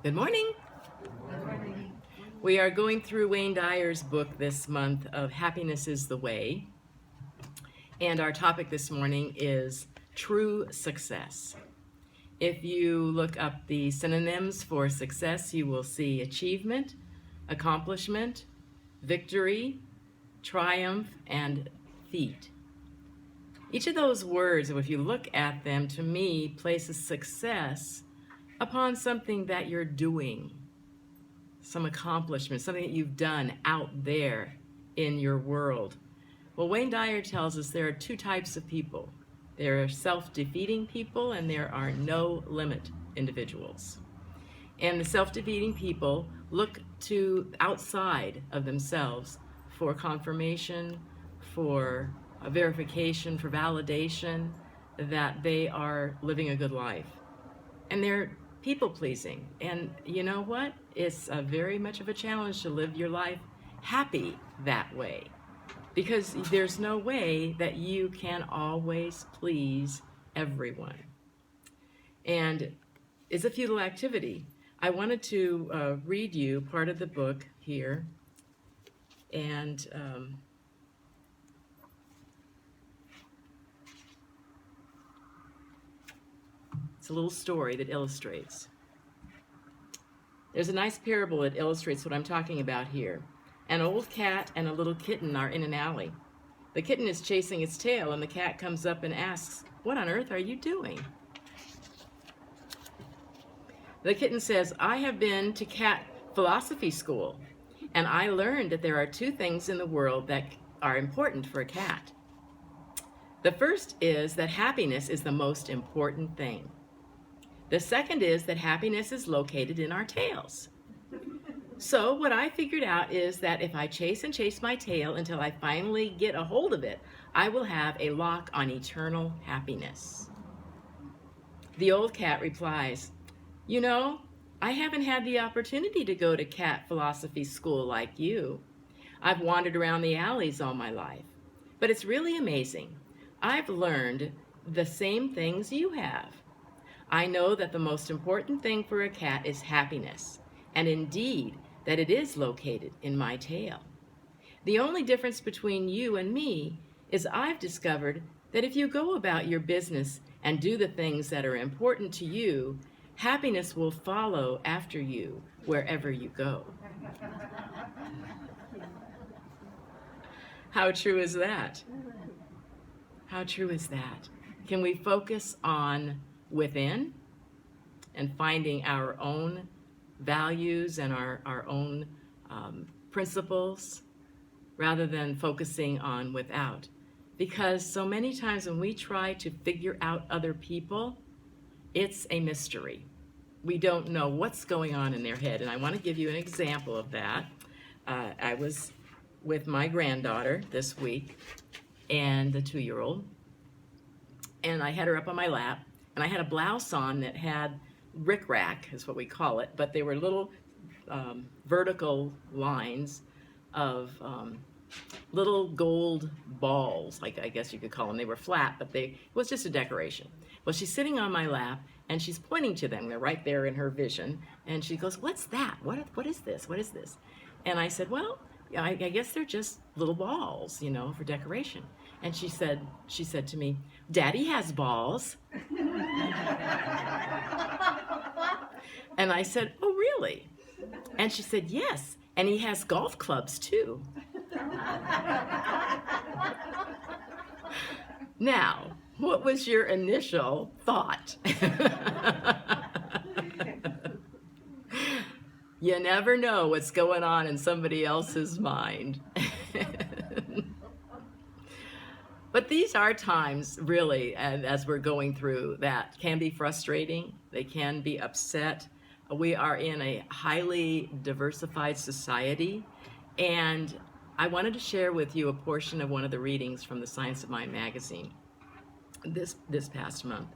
Good morning. We are going through Wayne Dyer's book this month of Happiness is the Way. And our topic this morning is true success. If you look up the synonyms for success, you will see achievement, accomplishment, victory, triumph, and feat. Each of those words, if you look at them, to me, places success upon something that you're doing, some accomplishment, something that you've done out there in your world. Well, Wayne Dyer tells us there are two types of people. There are self-defeating people and there are no-limit individuals. And the self-defeating people look to outside of themselves for confirmation, for a verification, for validation that they are living a good life. And they're people-pleasing. And you know what? It's very much of a challenge to live your life happy that way, because there's no way that you can always please everyone. And it's a futile activity. I wanted to read you part of the book here, and it's a little story that illustrates. There's a nice parable that illustrates what I'm talking about here. An old cat and a little kitten are in an alley. The kitten is chasing its tail, and the cat comes up and asks, "What on earth are you doing?" The kitten says, "I have been to cat philosophy school, and I learned that there are two things in the world that are important for a cat. The first is that happiness is the most important thing. The second is that happiness is located in our tails. So what I figured out is that if I chase and chase my tail until I finally get a hold of it, I will have a lock on eternal happiness." The old cat replies, "You know, I haven't had the opportunity to go to cat philosophy school like you. I've wandered around the alleys all my life. But it's really amazing. I've learned the same things you have. I know that the most important thing for a cat is happiness, and indeed that it is located in my tail. The only difference between you and me is I've discovered that if you go about your business and do the things that are important to you, happiness will follow after you wherever you go." How true is that? How true is that? Can we focus on within and finding our own values and our own principles rather than focusing on without? Because so many times when we try to figure out other people, it's a mystery. We don't know what's going on in their head. And I want to give you an example of that. I was with my granddaughter this week, and the 2-year-old, and I had her up on my lap, and I had a blouse on that had rickrack, is what we call it, but they were little vertical lines of little gold balls, like I guess you could call them. They were flat, but it was just a decoration. Well, she's sitting on my lap, and she's pointing to them. They're right there in her vision, and she goes, "What's that? What is this? What is this?" And I said, "Well, I guess they're just little balls, you know, for decoration." And she said to me, "Daddy has balls." And I said, "Oh, really?" And she said, "Yes, and he has golf clubs too." Now, what was your initial thought? You never know what's going on in somebody else's mind. But these are times, really, as we're going through, that can be frustrating. They can be upset. We are in a highly diversified society, and I wanted to share with you a portion of one of the readings from the Science of Mind magazine this past month.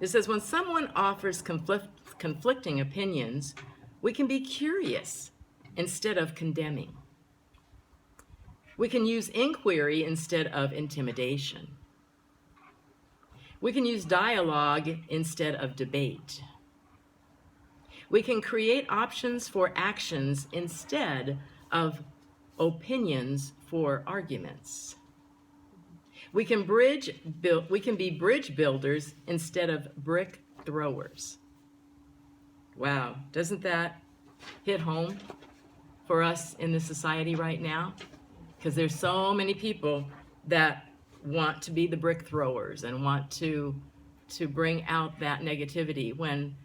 It says, "When someone offers conflicting opinions, we can be curious instead of condemning. We can use inquiry instead of intimidation. We can use dialogue instead of debate. We can create options for actions instead of opinions for arguments. We can be bridge builders instead of brick throwers. Wow, doesn't that hit home for us in this society right now? Because there's so many people that want to be the brick throwers and want to bring out that negativity when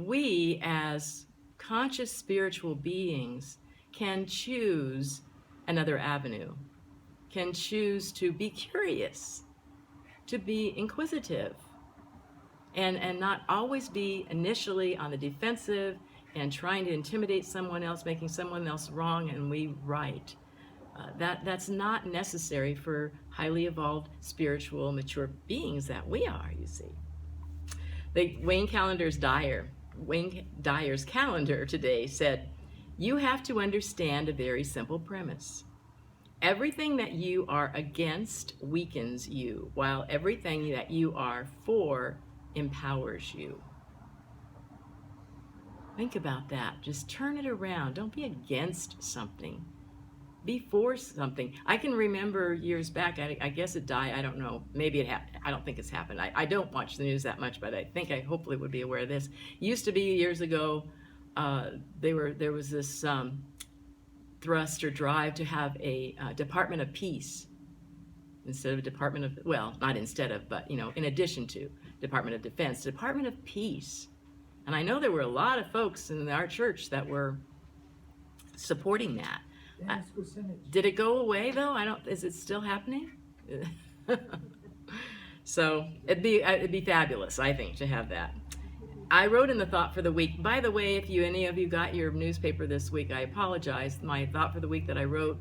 we as conscious spiritual beings can choose another avenue, can choose to be curious, to be inquisitive, and not always be initially on the defensive and trying to intimidate someone else, making someone else wrong and we right. That's not necessary for highly evolved, spiritual, mature beings that we are, you see. Wayne Dyer's calendar today said, "You have to understand a very simple premise. Everything that you are against weakens you, while everything that you are for empowers you." Think about that. Just turn it around. Don't be against something. Be for something. I can remember years back, I guess it died, I don't know, maybe it happened, I don't think it's happened. I don't watch the news that much, but I think I hopefully would be aware of this. It used to be years ago, there was this thrust or drive to have a Department of Peace instead of a Department of, well, not instead of, but in addition to Department of Defense, Department of Peace. And I know there were a lot of folks in our church that were supporting that. Did it go away though? Is it still happening? So it'd be fabulous, I think, to have that. I wrote in the thought for the week. By the way, if any of you got your newspaper this week, I apologize. My thought for the week that I wrote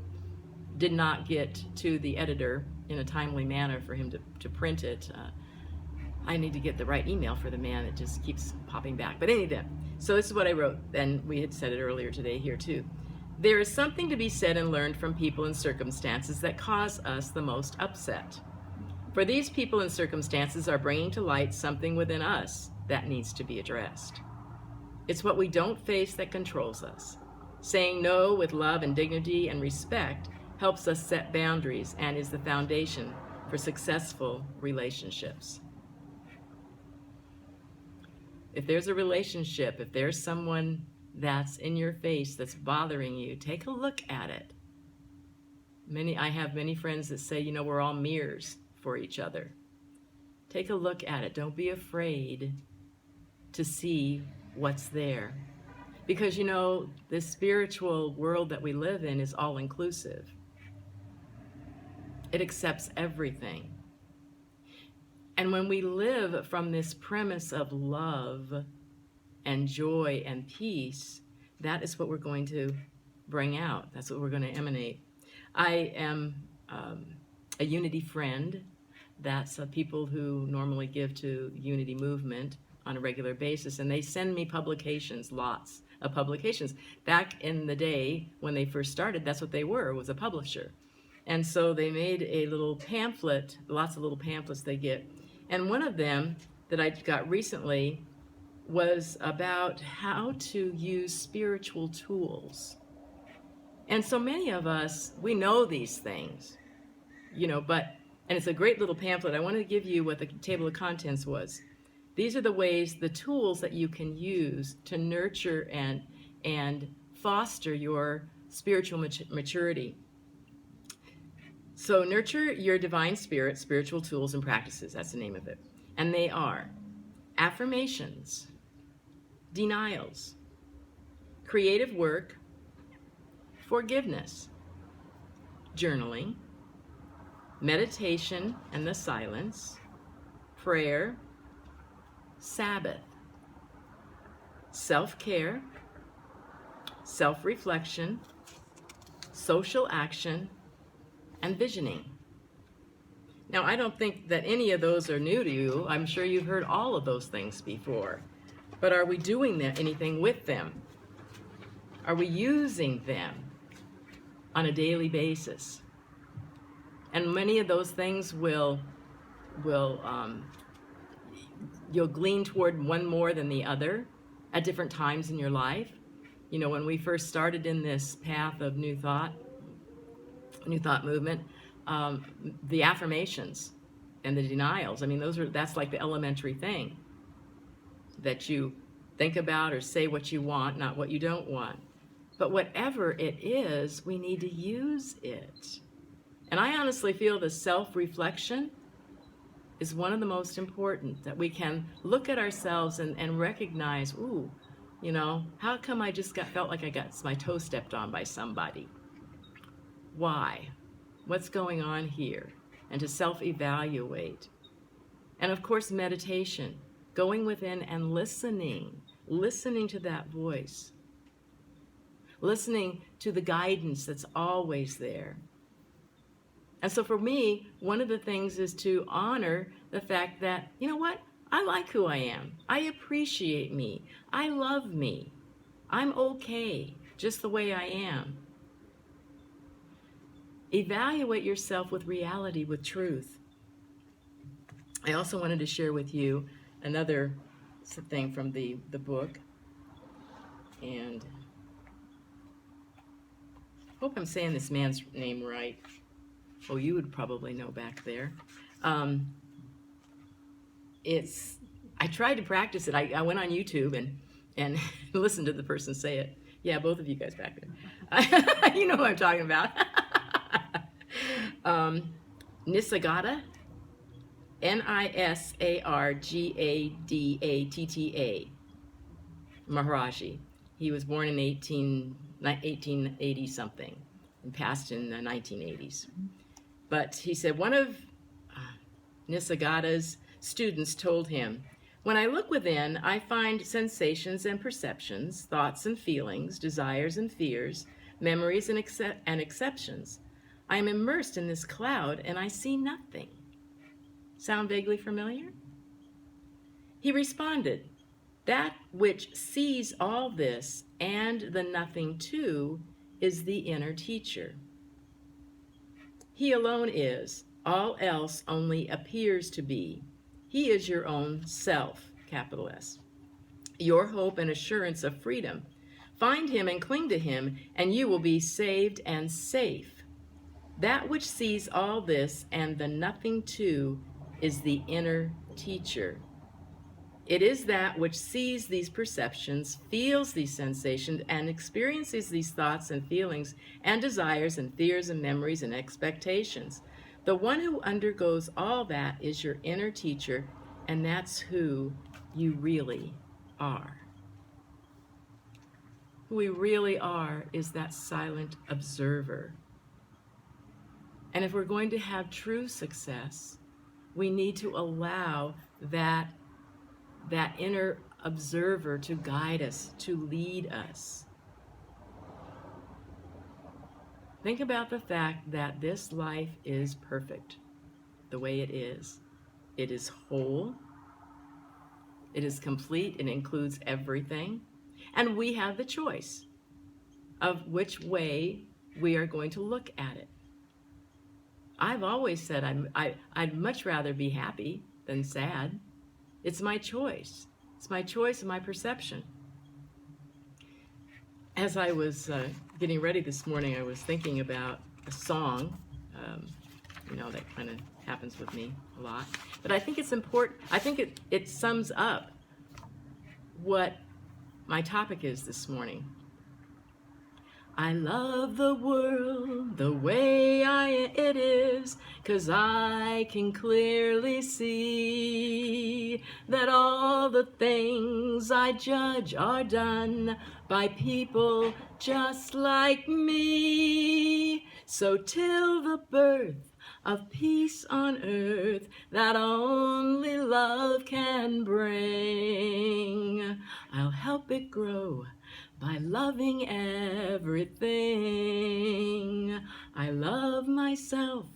did not get to the editor in a timely manner for him to print it. I need to get the right email for the man. It just keeps popping back. But anyway, so this is what I wrote, and we had said it earlier today here too. There is something to be said and learned from people and circumstances that cause us the most upset. For these people and circumstances are bringing to light something within us that needs to be addressed. It's what we don't face that controls us. Saying no with love and dignity and respect helps us set boundaries and is the foundation for successful relationships. If there's a relationship, if there's someone that's in your face that's bothering you, take a look at it. I have many friends that say, we're all mirrors for each other. Take a look at it. Don't be afraid to see what's there. Because the spiritual world that we live in is all inclusive. It accepts everything. And when we live from this premise of love and joy and peace, that is what we're going to bring out. That's what we're going to emanate. I am a unity friend. That's people who normally give to Unity Movement on a regular basis, and they send me publications, lots of publications. Back in the day when they first started, that's what they were, was a publisher. And so they made a little pamphlet, lots of little pamphlets they get. And one of them that I got recently was about how to use spiritual tools. And so many of us, we know these things, and it's a great little pamphlet. I wanted to give you what the table of contents was. These are the tools that you can use to nurture and foster your spiritual maturity. So nurture your divine spirit, spiritual tools and practices, that's the name of it. And they are affirmations, denials, creative work, forgiveness, journaling, meditation and the silence, prayer, Sabbath, self-care, self-reflection, social action, and visioning. Now, I don't think that any of those are new to you. I'm sure you've heard all of those things before. But are we doing anything with them? Are we using them on a daily basis? And many of those things you'll glean toward one more than the other at different times in your life. You know, when we first started in this path of New Thought movement, the affirmations and the denials, I mean, that's like the elementary thing, that you think about or say what you want, not what you don't want. But whatever it is, we need to use it. And I honestly feel the self-reflection is one of the most important, that we can look at ourselves and recognize, ooh, you know, how come I just felt like I got my toe stepped on by somebody? Why? What's going on here? And to self-evaluate. And of course, meditation, going within and listening to that voice, listening to the guidance that's always there. And so for me, one of the things is to honor the fact that, you know what? I like who I am. I appreciate me. I love me. I'm okay just the way I am. Evaluate yourself with reality, with truth. I also wanted to share with you another thing from the book, and hope I'm saying this man's name right. Oh, you would probably know back there. I tried to practice it. I went on YouTube and listened to the person say it. Yeah, both of you guys back there. You know who I'm talking about. Nisargadatta, Nisargadatta Maharaji. He was born in 1880 something and passed in the 1980s. But he said one of Nisargadatta's students told him, "When I look within, I find sensations and perceptions, thoughts and feelings, desires and fears, memories and exceptions. I am immersed in this cloud and I see nothing." Sound vaguely familiar? He responded, "That which sees all this and the nothing too is the inner teacher. He alone is, all else only appears to be. He is your own self, capital S, your hope and assurance of freedom. Find him and cling to him, and you will be saved and safe. That which sees all this and the nothing too is the inner teacher. It is that which sees these perceptions, feels these sensations, and experiences these thoughts and feelings and desires and fears and memories and expectations. The one who undergoes all that is your inner teacher, and that's who you really are." Who we really are is that silent observer. And if we're going to have true success, we need to allow that inner observer to guide us, to lead us. Think about the fact that this life is perfect the way it is. It is whole. It is complete. It includes everything. And we have the choice of which way we are going to look at it. I've always said I'd much rather be happy than sad. It's my choice. It's my choice and my perception. As I was getting ready this morning, I was thinking about a song, that kind of happens with me a lot. But I think it's important. I think it sums up what my topic is this morning. I love the world the way it is, 'cause I can clearly see that all the things I judge are done by people just like me. So till the birth of peace on earth that only love can bring, I'll help it grow by loving everything. I love myself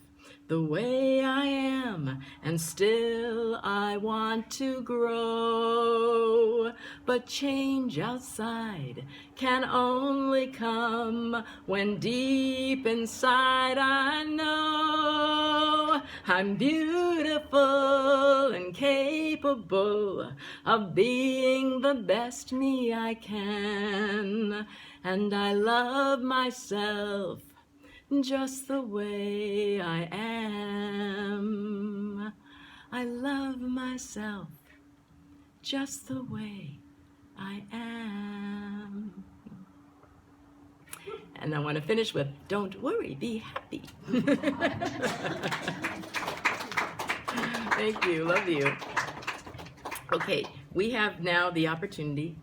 the way I am, and still I want to grow. But change outside can only come when deep inside I know I'm beautiful and capable of being the best me I can. And I love myself just the way I am. I love myself just the way I am. And I want to finish with, don't worry, be happy. Thank you, love you. Okay, we have now the opportunity